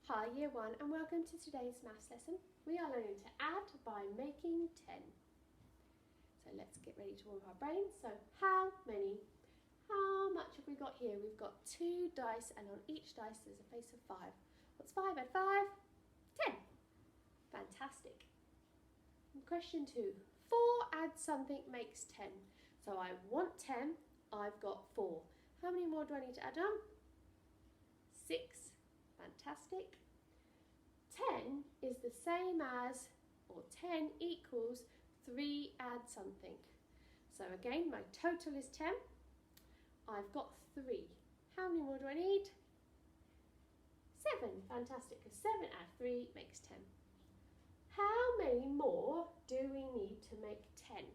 Hi Year 1 and welcome to today's maths lesson. We are learning to add by making 10. So let's get ready to warm up our brains. So how much have we got here? We've got 2 dice and on each dice there's a face of 5. What's 5 add 5? 10. Fantastic. Question 2. 4 add something makes 10. So I want 10, I've got 4. How many more do I need to add on? 6. Fantastic. 10 is the same as, or 10 equals 3 add something. So again, my total is 10. I've got 3. How many more do I need? 7. Fantastic, because 7 add 3 makes 10. How many more do we need to make 10?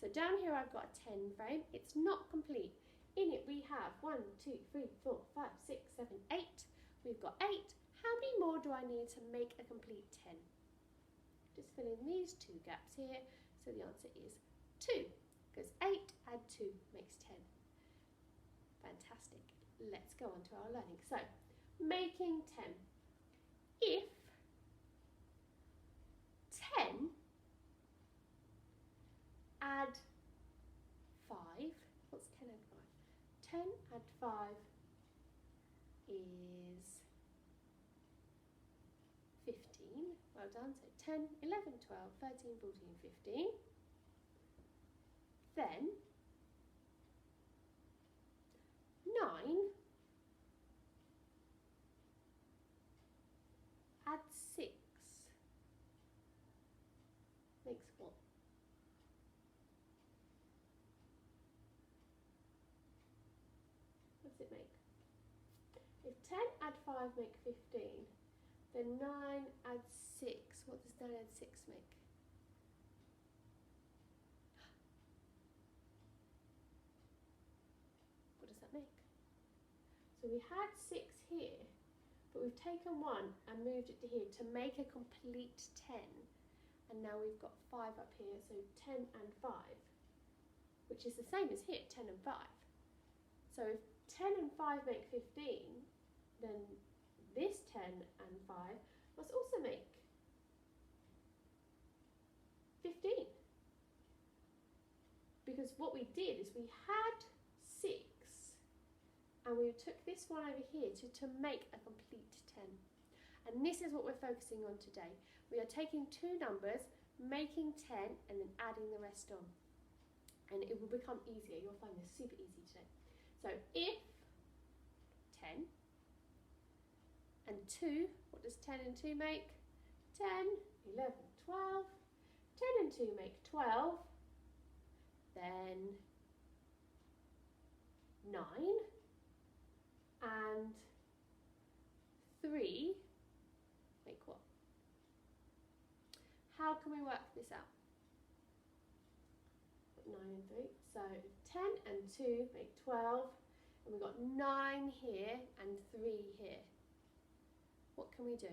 So down here I've got a 10 frame. It's not complete. In it we have 1, 2, 3, 4, 5, 6, 7, 8. We've got 8. How many more do I need to make a complete 10? Just fill in these 2 gaps here. So the answer is 2, because 8 add 2 makes 10. Fantastic. Let's go on to our learning. So, making 10. If 10 add 5, what's 10 add 5? 10 add 5 is 15, well done, so 10, 11, 12, 13, 14, 15. Then 9 add 6 makes what? What does it make? If 10 add 5 make 15, then 9 add 6. What does 9 add 6 make? What does that make? So we had 6 here, but we've taken 1 and moved it to here to make a complete 10. And now we've got 5 up here, so 10 and 5, which is the same as here, 10 and 5. So if 10 and 5 make 15, then this 10 and 5 must also make 15. Because what we did is we had 6 and we took this one over here to make a complete 10. And this is what we're focusing on today. We are taking 2 numbers, making 10 and then adding the rest on. And it will become easier. You'll find this super easy today. So if 10 and 2, what does 10 and 2 make? 10, 11, 12. 10 and 2 make 12. Then 9 and 3 make what? How can we work this out? 9 and 3. So 10 and 2 make 12. And we've got 9 here and 3 here. What can we do?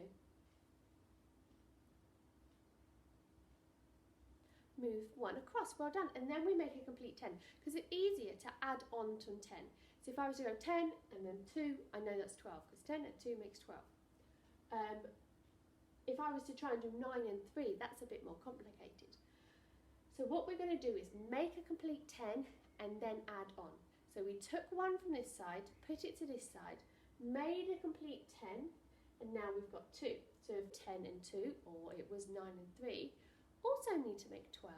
Move 1 across, well done. And then we make a complete 10, because it's easier to add on to 10. So if I was to go 10 and then 2, I know that's 12, because 10 and 2 makes 12. If I was to try and do 9 and 3, that's a bit more complicated. So what we're going to do is make a complete 10 and then add on. So we took 1 from this side, put it to this side, made a complete 10, and now we've got 2. So if 10 and 2, or it was 9 and 3, also need to make 12.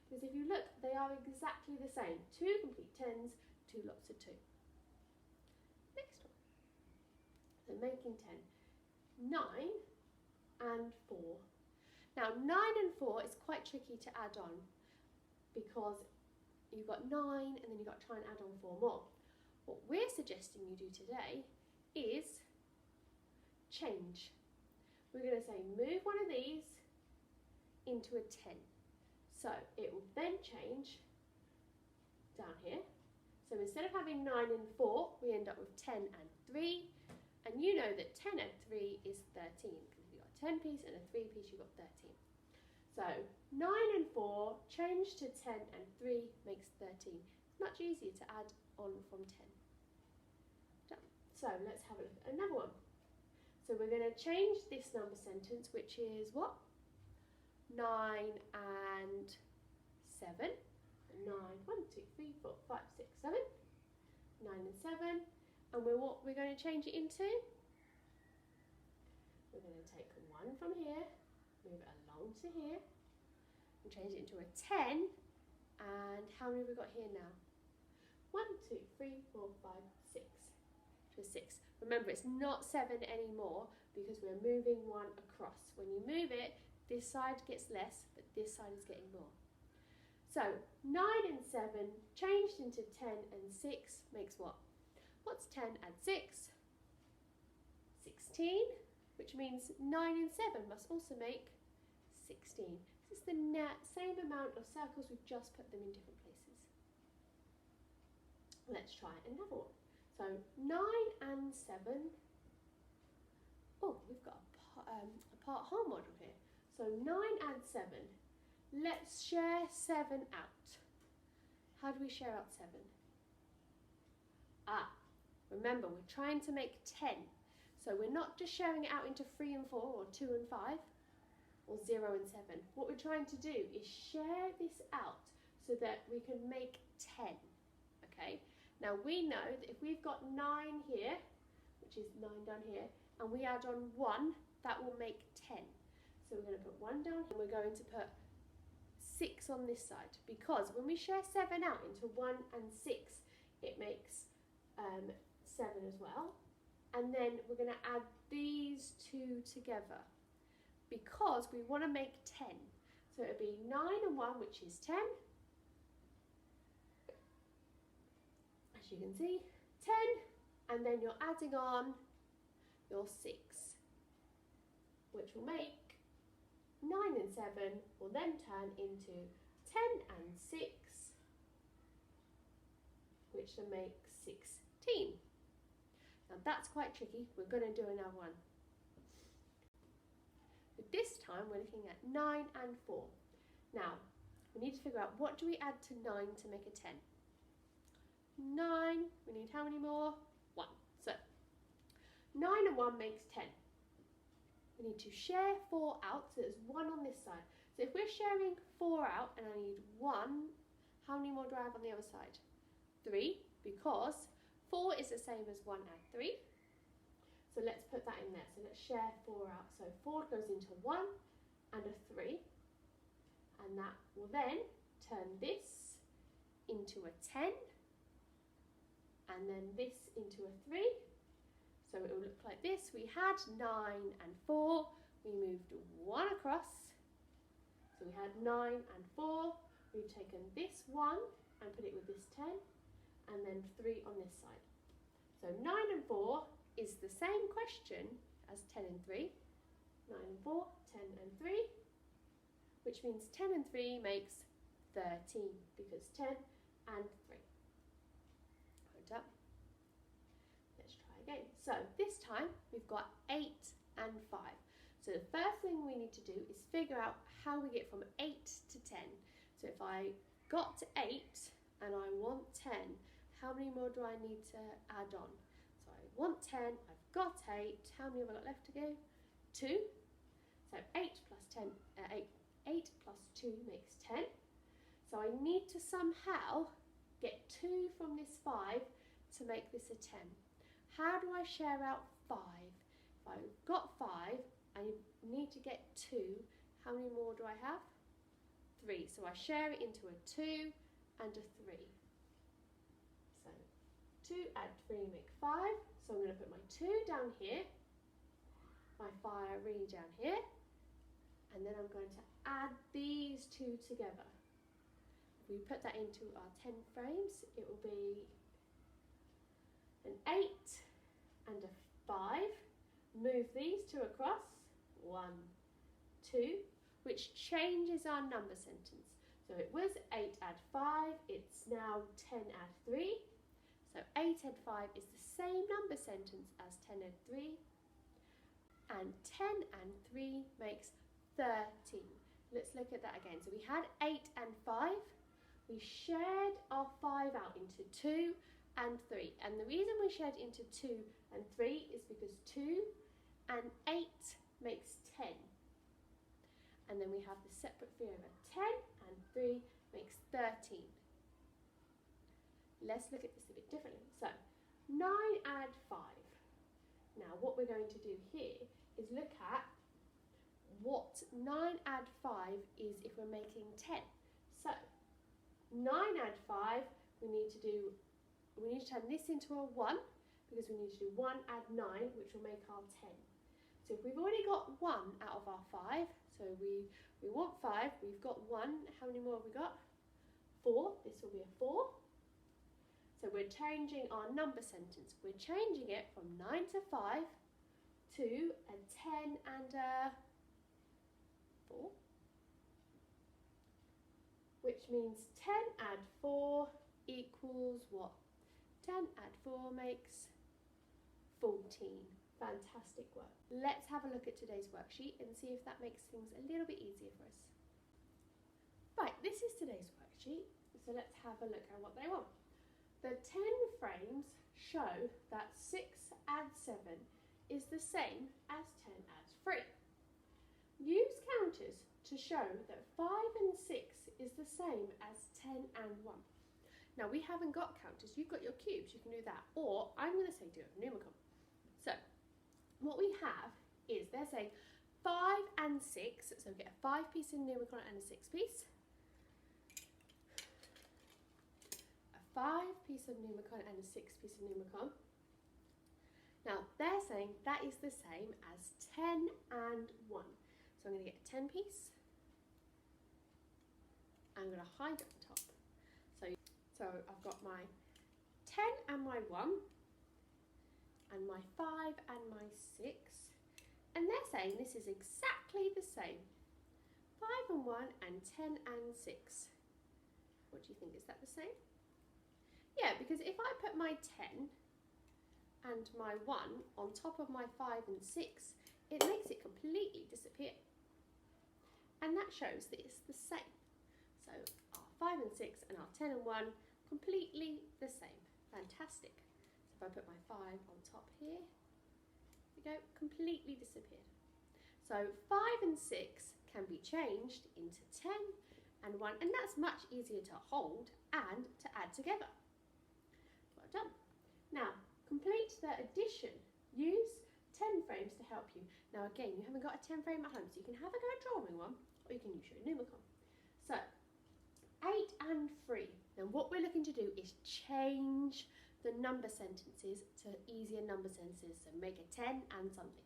Because if you look, they are exactly the same. 2 complete 10s, 2 lots of 2. Next one. So making 10. 9 and 4. Now 9 and 4 is quite tricky to add on, because you've got 9 and then you've got to try and add on 4 more. What we're suggesting you do today is change. We're going to say move one of these into a 10. So it will then change down here. So instead of having 9 and 4, we end up with 10 and 3. And you know that 10 and 3 is 13. Because if you've got a 10 piece and a 3 piece, you've got 13. So 9 and 4 change to 10 and 3 makes 13. It's much easier to add on from 10. Done. So let's have a look at another one. So we're going to change this number sentence, which is what? 9 and 7. 9, 1, 2, 3, 4, 5, 6, 7. 9 and 7. And what we're going to change it into? We're going to take 1 from here, move it along to here, and change it into a 10. And how many have we got here now? 1, 2, 3, 4, 5, 6. To 6. Remember, it's not 7 anymore because we're moving 1 across. When you move it, this side gets less, but this side is getting more. So 9 and 7 changed into 10 and 6 makes what? What's 10 add 6? 16, which means 9 and 7 must also make 16. This is the same amount of circles, we've just put them in different places. Let's try another one. So 9 and 7. Oh, we've got a part whole model here. So 9 and 7. Let's share 7 out. How do we share out 7? Remember, we're trying to make 10. So we're not just sharing it out into 3 and 4 or 2 and 5 or 0 and 7. What we're trying to do is share this out so that we can make 10. Okay? Now we know that if we've got 9 here, which is 9 down here, and we add on 1, that will make 10. So we're going to put 1 down here, and we're going to put 6 on this side, because when we share 7 out into 1 and 6, it makes 7 as well. And then we're going to add these two together because we want to make 10. So it'll be 9 and 1, which is 10. As you can see, 10, and then you're adding on your 6, which will make 9 and 7 will then turn into 10 and 6, which will make 16. Now that's quite tricky. We're going to do another one. But this time we're looking at 9 and 4. Now, we need to figure out, what do we add to 9 to make a 10? 9, we need how many more? 1. So 9 and 1 makes 10. We need to share 4 out, so there's 1 on this side. So if we're sharing 4 out and I need 1, how many more do I have on the other side? 3, because 4 is the same as 1 add 3. So let's put that in there. So let's share 4 out. So 4 goes into 1 and a 3. And that will then turn this into a 10. And then this into a 3. So it will look like this. We had 9 and 4. We moved 1 across. So we had 9 and 4. We've taken this 1 and put it with this 10. And then 3 on this side. So 9 and 4 is the same question as 10 and 3. 9 and 4, 10 and 3. Which means 10 and 3 makes 13, because 10 and 3. Hold up. Let's try again. So this time we've got 8 and 5. So the first thing we need to do is figure out how we get from 8 to 10. So if I got to 8 and I want 10, how many more do I need to add on? So I want 10, I've got 8. How many have I got left to go? 2. So 8 plus 10, 8 plus 2 makes 10. So I need to somehow get 2 from this 5 to make this a 10. How do I share out 5? If I've got 5, I need to get 2. How many more do I have? 3. So I share it into a 2 and a 3. So 2 add 3 make 5. So I'm going to put my 2 down here, my 3 down here, and then I'm going to add these 2 together. If we put that into our 10 frames, it will be an 8 and a 5. Move these 2 across, 1, 2, which changes our number sentence. So it was 8 add 5, it's now 10 add 3. So 8 add 5 is the same number sentence as 10 add 3. And 10 and 3 makes 13. Let's look at that again. So we had 8 and 5. We shared our 5 out into 2 and 3. And the reason we shared into 2 and 3 is because 2 and and then we have the separate 3 over 10, and 3 makes 13. Let's look at this a bit differently. So 9 add 5. Now what we're going to do here is look at what 9 add 5 is if we're making 10. So 9 add 5, we need to turn this into a 1, because we need to do 1 add 9, which will make our 10. So if we've already got 1 out of our 5, so we want 5, we've got 1, how many more have we got? 4, this will be a 4. So we're changing our number sentence. We're changing it from 9 to 5 to a 10 and a 4. Which means 10 add 4 equals what? 10 add 4 makes 14. Fantastic work. Let's have a look at today's worksheet and see if that makes things a little bit easier for us. Right, this is today's worksheet. So let's have a look at what they want. The 10 frames show that 6 adds 7 is the same as 10 adds 3. Use counters to show that 5 and 6 is the same as 10 and 1. Now we haven't got counters, you've got your cubes, you can do that. Or I'm going to say do it with Numicon. So what we have is they're saying 5 and 6, so we get a 5 piece in Numicon and a 6 piece. 5 piece of Numicon and a 6 piece of Numicon. Now they're saying that is the same as 10 and 1. So I'm going to get a 10 piece. I'm going to hide it on top. So I've got my 10 and my 1, and my 5 and my 6. And they're saying this is exactly the same. 5 and 1 and 10 and 6. What do you think? Is that the same? Yeah, because if I put my 10 and my 1 on top of my 5 and 6, it makes it completely disappear. And that shows that it's the same. So our 5 and 6 and our 10 and 1, completely the same. Fantastic. So if I put my 5 on top here, there we go, completely disappeared. So 5 and 6 can be changed into 10 and 1, and that's much easier to hold and to add together. Well done. Now, complete the addition. Use 10 frames to help you. Now again, you haven't got a 10 frame at home, so you can have a go at drawing one, or you can use your Numicon. So, 8 and 3. Now what we're looking to do is change the number sentences to easier number sentences, so make a 10 and something.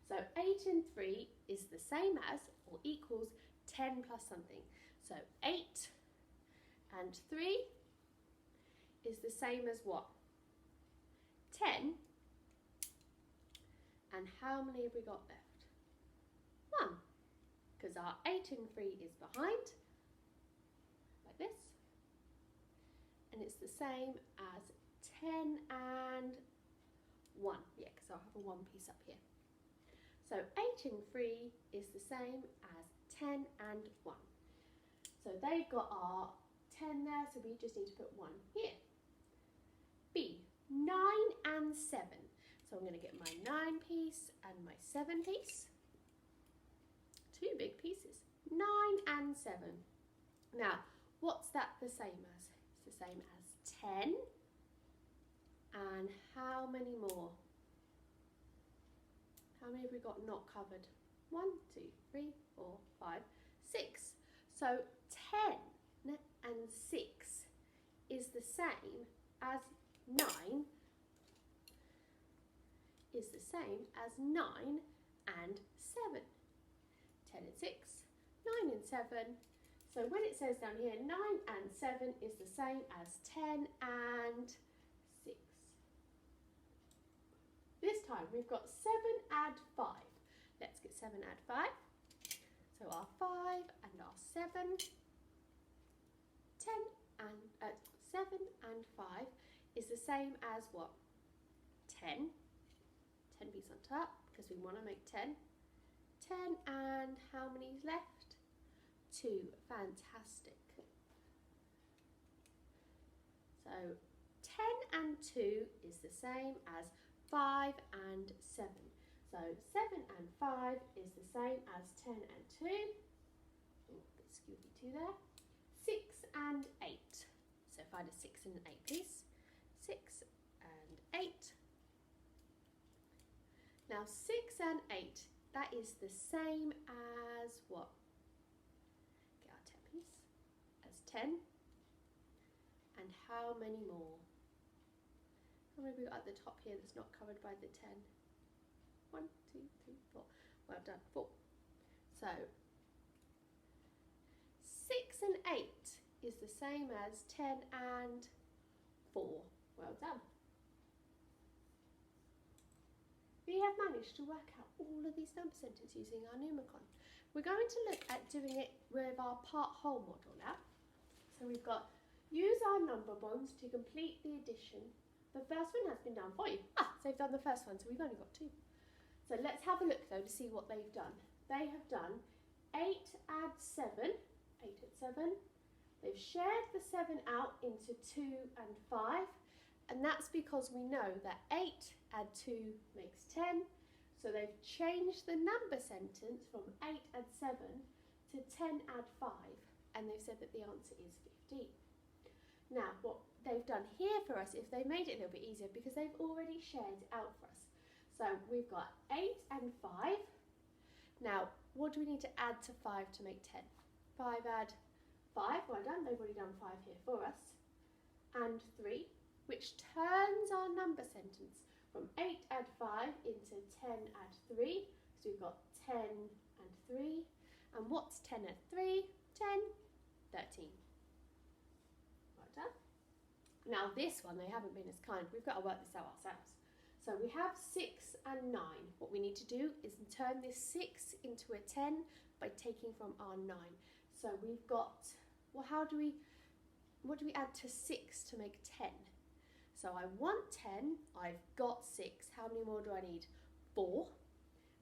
So 8 and 3 is the same as, or equals, 10 plus something. So 8 and 3 is the same as what? 10. And how many have we got left? 1. Because our 8 and 3 is behind, like this. And it's the same as 10 and 1. Yeah, because I'll have a 1 piece up here. So 8 and 3 is the same as 10 and 1. So they've got our 10 there, so we just need to put 1 here. B, 9 and 7. So I'm going to get my 9 piece and my 7 piece. 2 big pieces. 9 and 7. Now, what's that the same as? It's the same as 10. And how many more? How many have we got not covered? 1, 2, 3, 4, 5, 6. So 10 and 6 is the same as 9 is the same as 9 and 7. 10 and 6, 9 and 7. So when it says down here 9 and 7 is the same as 10 and 6. This time we've got 7 add 5. Let's get 7 add 5. So our 5 and our 7. 7 and 5 is the same as what? 10. 10 piece on top because we want to make 10. 10 and how many is left? 2. Fantastic. So 10 and 2 is the same as 5 and 7. So 7 and 5 is the same as 10 and 2. Scooby-Doo there. 6 and 8. So find a 6 and an 8, please. 6 and 8. Now 6 and 8, that is the same as what? Get our 10 piece. As 10. And how many more? How many have we got at the top here that's not covered by the 10? 1, 2, 3, 4. Well done, 4. So 6 and 8 is the same as 10 and 4. Well done. We have managed to work out all of these number sentences using our Numicon. We're going to look at doing it with our part-whole model now. So we've got use our number bonds to complete the addition. The first one has been done for you. So they've done the first one, so we've only got 2. So let's have a look though to see what they've done. They have done 8 add 7, 8 at 7. They've shared the 7 out into 2 and 5, and that's because we know that 8 add 2 makes 10, so they've changed the number sentence from 8 add 7 to 10 add 5, and they've said that the answer is 15. Now, what they've done here for us, if they made it a little bit easier, because they've already shared it out for us. So we've got 8 and 5. Now, what do we need to add to 5 to make 10? 5 add 5, well done, they've already done 5 here for us. And 3, which turns our number sentence from 8 add 5 into 10 add 3. So we've got 10 and 3. And what's 10 add 3? 10, 13. Well done. Now this one, they haven't been as kind. We've got to work this out ourselves. So we have 6 and 9. What we need to do is turn this 6 into a 10 by taking from our 9. So we've got, well, what do we add to 6 to make 10? So I want 10, I've got 6. How many more do I need? 4.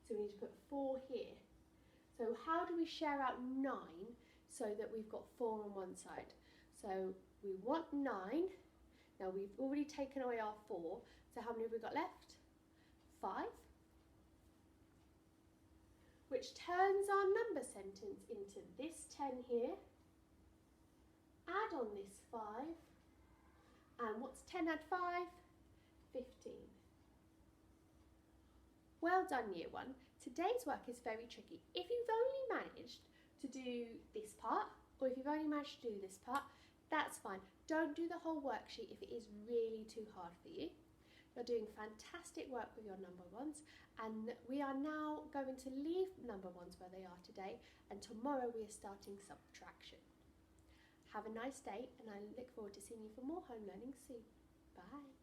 So we need to put 4 here. So how do we share out 9 so that we've got 4 on one side? So we want 9. Now we've already taken away our 4. So how many have we got left? 5. Which turns our number sentence into this 10 here. Add on this 5. And what's 10 add 5? 15. Well done, Year 1. Today's work is very tricky. If you've only managed to do this part, or if you've only managed to do this part, that's fine. Don't do the whole worksheet if it is really too hard for you. You're doing fantastic work with your number ones, and we are now going to leave number ones where they are today, and tomorrow we are starting subtraction. Have a nice day, and I look forward to seeing you for more home learning soon. Bye.